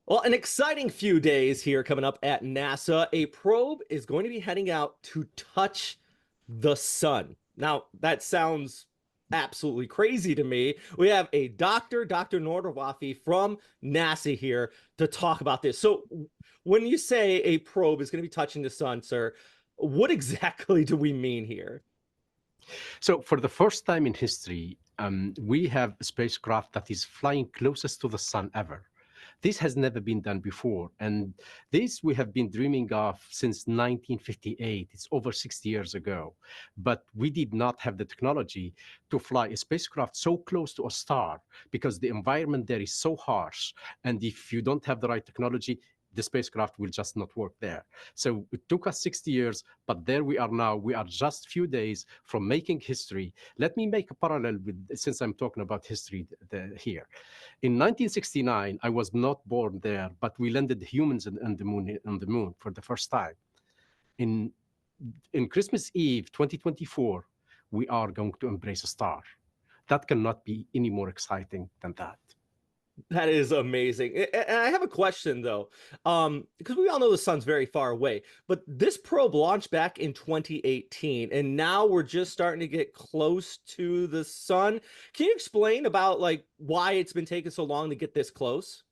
Well, an exciting few days here coming up at NASA. A probe is going to be heading out to touch the sun. Now, that sounds absolutely crazy to me. We have a Dr. Nordawafi from NASA here to talk about this. So, when you say a probe is going to be touching the sun, sir, what exactly do we mean here? So, for the first time in history, we have a spacecraft that is flying closest to the sun ever. This has never been done before. And this we have been dreaming of since 1958. It's over 60 years ago. But we did not have the technology to fly a spacecraft so close to a star because the environment there is so harsh. And if you don't have the right technology, the spacecraft will just not work there. So it took us 60 years, but there we are now. We are just few days from making history. Let me make a parallel with, since I'm talking about history here. In 1969, I was not born there, but we landed humans on the moon for the first time. In in Christmas Eve 2024, we are going to embrace a star. That cannot be any more exciting than that. That is amazing. And I have a question though, because we all know the sun's very far away, but this probe launched back in 2018, and now we're just starting to get close to the sun. Can you explain about like why it's been taking so long to get this close?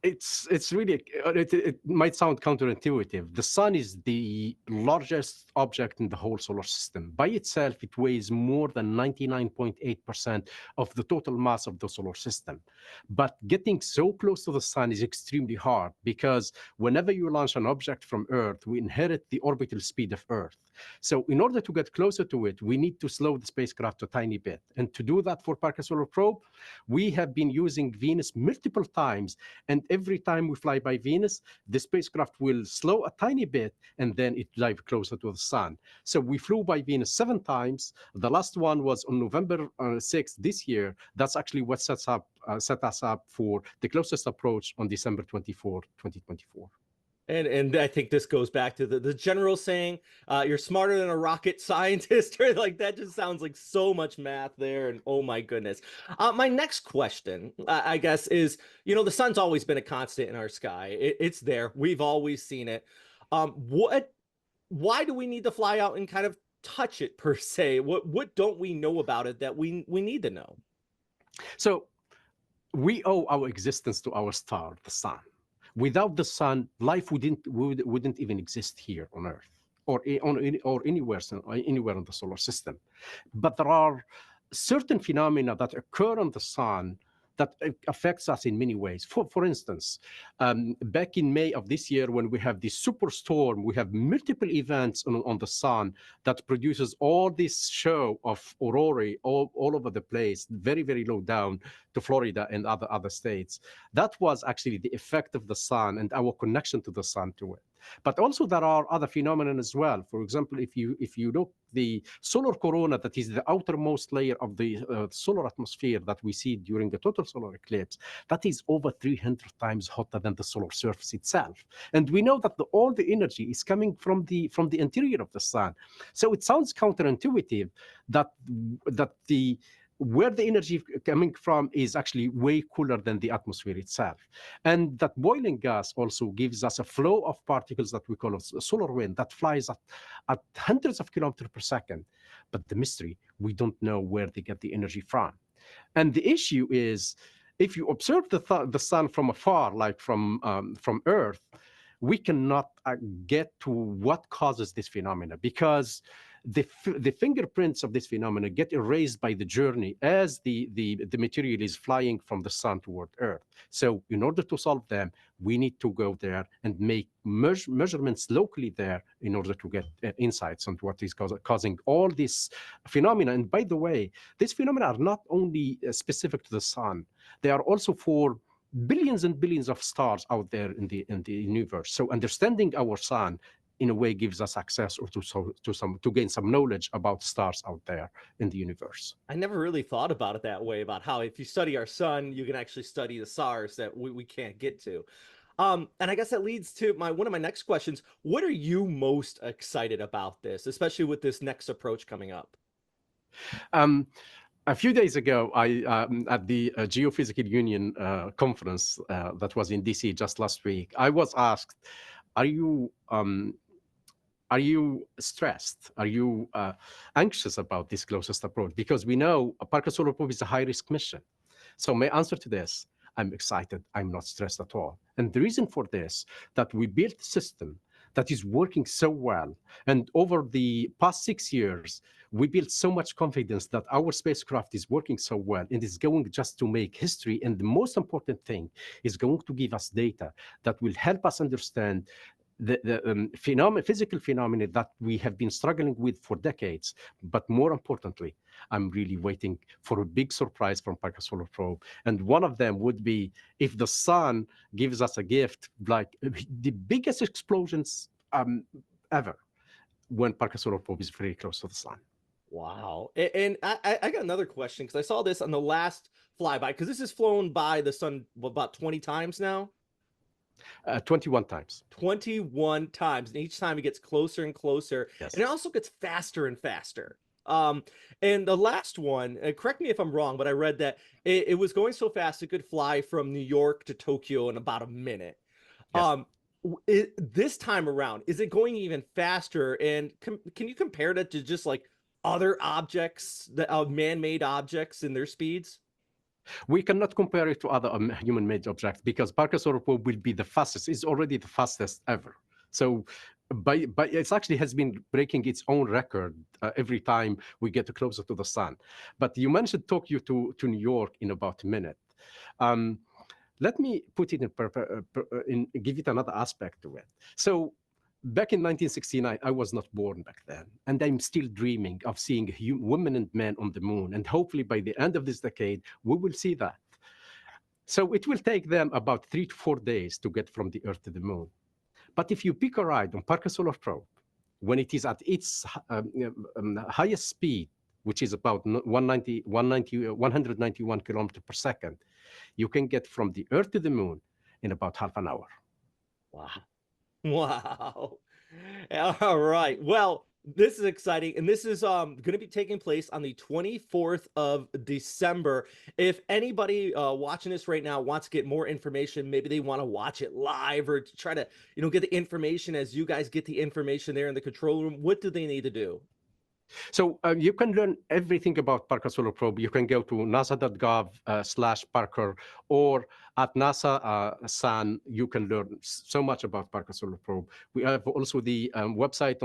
It's really it might sound counterintuitive. The sun is the largest object in the whole solar system. By itself, it weighs more than 99.8% of the total mass of the solar system. But getting so close to the sun is extremely hard because whenever you launch an object from Earth, we inherit the orbital speed of Earth. So in order to get closer to it, we need to slow the spacecraft a tiny bit. And to do that for Parker Solar Probe, we have been using Venus multiple times, and every time we fly by Venus, the spacecraft will slow a tiny bit and then it dive closer to the sun. So we flew by Venus 7 times. The last one was on November 6th this year. That's actually what set us up for the closest approach on December 24, 2024. And I think this goes back to the general saying, you're smarter than a rocket scientist, or like that just sounds like so much math there. And oh my goodness. My next question, I guess, is the sun's always been a constant in our sky. It's there. We've always seen it. What why do we need to fly out and kind of touch it per se? What don't we know about it that we need to know? So we owe our existence to our star, the sun. Without the sun, life wouldn't even exist here on Earth or anywhere in the solar system. But there are certain phenomena that occur on the sun that affects us in many ways. For instance, back in May of this year, when we have this superstorm, we have multiple events on the sun that produces all this show of aurorae all over the place, very, very low down to Florida and other states. That was actually the effect of the sun and our connection to the sun to it. But also there are other phenomena as well. For example, if you look the solar corona, that is the outermost layer of the solar atmosphere that we see during the total solar eclipse, that is over 300 times hotter than the solar surface itself. And we know that all the energy is coming from the interior of the sun. So it sounds counterintuitive that the where the energy coming from is actually way cooler than the atmosphere itself. And that boiling gas also gives us a flow of particles that we call a solar wind that flies at hundreds of kilometers per second. But the mystery, we don't know where they get the energy from. And the issue is, if you observe the sun from afar, like from Earth, we cannot get to what causes this phenomena because the fingerprints of this phenomena get erased by the journey as the material is flying from the sun toward Earth. So in order to solve them, we need to go there and make measurements locally there in order to get insights on what is causing all this phenomena. And by the way, these phenomena are not only specific to the sun, they are also for billions and billions of stars out there in the universe. So understanding our sun in a way gives us access or to gain some knowledge about stars out there in the universe. I never really thought about it that way, about how if you study our sun, you can actually study the stars that we can't get to. And I guess that leads to one of my next questions. What are you most excited about this, especially with this next approach coming up? Um, A few days ago, I at the Geophysical Union conference that was in DC just last week, I was asked, "Are you stressed? Are you anxious about this closest approach? Because we know Parker Solar Probe is a high-risk mission." So my answer to this, I'm excited. I'm not stressed at all. And the reason for this, that we built a system that is working so well. And over the past 6 years, we built so much confidence that our spacecraft is working so well and is going just to make history. And the most important thing is going to give us data that will help us understand the physical phenomena that we have been struggling with for decades. But more importantly, I'm really waiting for a big surprise from Parker Solar Probe. And one of them would be if the sun gives us a gift, like the biggest explosions ever, when Parker Solar Probe is very close to the sun. Wow. And I got another question because I saw this on the last flyby, because this has flown by the sun about 20 times now. 21 times. 21 times. And each time it gets closer and closer. Yes. And it also gets faster and faster. And the last one, correct me if I'm wrong, but I read that it was going so fast it could fly from New York to Tokyo in about a minute. Yes. This time around, is it going even faster? And can you compare that to just like other objects, man-made objects and their speeds? We cannot compare it to other human-made objects because Parker Solar Probe will be the fastest. It's already the fastest ever. So it actually has been breaking its own record every time we get closer to the sun. But you mentioned Tokyo to New York in about a minute. Let me put it give it another aspect to it. So back in 1969, I was not born back then, and I'm still dreaming of seeing women and men on the moon. And hopefully by the end of this decade, we will see that. So it will take them about 3 to 4 days to get from the Earth to the moon. But if you pick a ride on Parker Solar Probe, when it is at its highest speed, which is about 191 kilometers per second, you can get from the Earth to the moon in about half an hour. Wow. Wow. All right. Well, this is exciting. And this is going to be taking place on the 24th of December. If anybody watching this right now wants to get more information, maybe they want to watch it live or to try to, get the information as you guys get the information there in the control room, what do they need to do? So you can learn everything about Parker Solar Probe. You can go to nasa.gov/Parker, or at NASA SAN, you can learn so much about Parker Solar Probe. We have also the website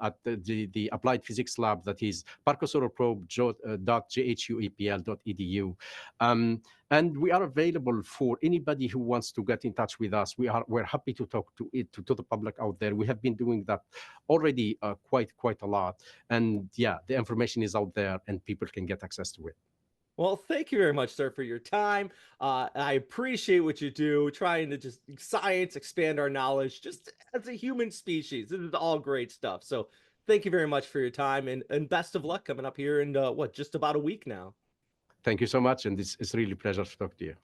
at the Applied Physics Lab, that is parkersolarprobe.jhuepl.edu. And we are available for anybody who wants to get in touch with us. We're happy to talk to the public out there. We have been doing that already quite a lot. And yeah, the information is out there and people can get access to it. Well, thank you very much, sir, for your time. I appreciate what you do, trying to just science, expand our knowledge, just as a human species. This is all great stuff. So thank you very much for your time, and best of luck coming up here in, just about a week now. Thank you so much. And it's really a pleasure to talk to you.